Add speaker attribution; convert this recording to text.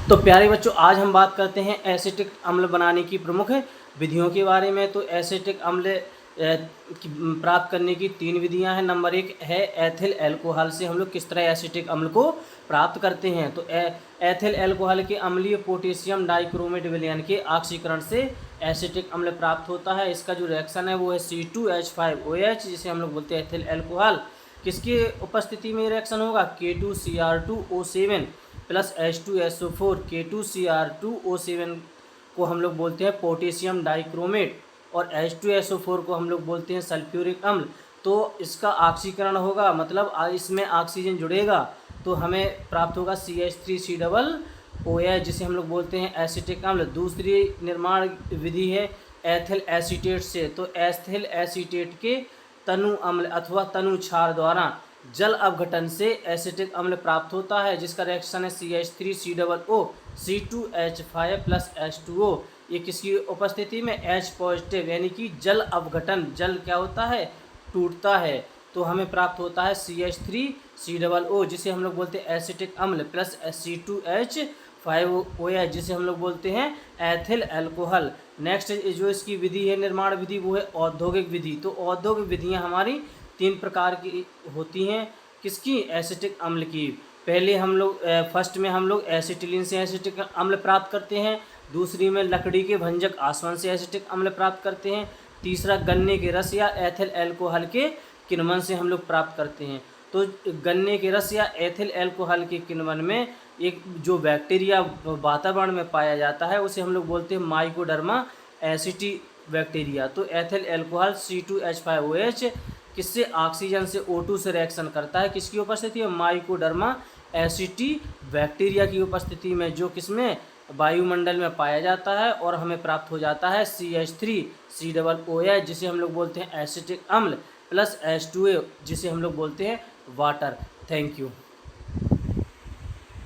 Speaker 1: तो प्यारे बच्चों, आज हम बात करते हैं एसिटिक अम्ल बनाने की प्रमुख विधियों के बारे में। तो एसिटिक अम्ल प्राप्त करने की 3 विधियां हैं। नंबर 1 है एथिल अल्कोहल से हम लोग किस तरह एसिटिक अम्ल को प्राप्त करते हैं। तो एथिल अल्कोहल के अम्लीय पोटेशियम डाइक्रोमेट विलयन के ऑक्सीकरण से एसिटिक अम्ल प्राप्त होता है। इसका जो रिएक्शन है वो है C2H5OH, जिसे हम लोग बोलते हैं एथिल अल्कोहल। किसकी उपस्थिति में रिएक्शन होगा? K2Cr2O7 plus H2SO4। K2Cr2O7 को हम लोग बोलते हैं पोटेशियम डाइक्रोमेट और H2SO4 को हम लोग बोलते हैं सल्फ्यूरिक अम्ल। तो इसका ऑक्सीकरण होगा, मतलब इसमें ऑक्सीजन जुड़ेगा तो हमें प्राप्त होगा CH3COOH, जिसे हम लोग बोलते हैं एसिटिक अम्ल। दूसरी निर्माण विधि है एथिल एसीटेट से। तो एथिल एसीटेट के तनु अम्ल अथवा तनु क्षार द्वारा जल अपघटन से एसिटिक अम्ल प्राप्त होता है, जिसका रिएक्शन है CH3COO C2H5 प्लस H2O। ये किसकी उपस्थिति में? H पॉजिटिव, यानी कि जल अपघटन, जल क्या होता है? टूटता है। तो हमें प्राप्त होता है CH3COO, जिसे हम लोग बोलते हैं एसिटिक अम्ल, प्लस C2H5OH, जिसे हम लोग बोलते हैं एथिल अल्कोहल। नेक्स्ट जो इसकी विधि है, निर्माण विधि, वो है औद्योगिक विधि। तो औद्योगिक विधियां हमारी 3 प्रकार की होती हैं। किसकी? एसिटिक अम्ल की। पहले हम लोग फर्स्ट में हम लोग एसिटिलीन से एसिटिक अम्ल प्राप्त करते हैं। दूसरी में लकड़ी के भंजक आसवन से एसिटिक अम्ल प्राप्त करते हैं। तीसरा गन्ने के रस या एथिल अल्कोहल के किण्वन से हम लोग प्राप्त करते हैं। तो गन्ने के रस या एथिल अल्कोहल के किण्वन में एक जो बैक्टीरिया वातावरण में पाया जाता है उसे हम लोग बोलते हैं माइकोडर्मा एसिटी बैक्टीरिया। तो एथिल अल्कोहल C2H5OH किससे? ऑक्सीजन से O2 से रिएक्शन करता है। किसकी उपस्थिति में? माइकोडर्मा एसिटी बैक्टीरिया की उपस्थिति में, जो किसमें? वायुमंडल में पाया जाता है, और हमें प्राप्त हो जाता है CH3COOH, जिसे हम लोग बोलते हैं एसिटिक अम्ल, प्लस H2O, जिसे हम लोग बोलते हैं वाटर। Thank you.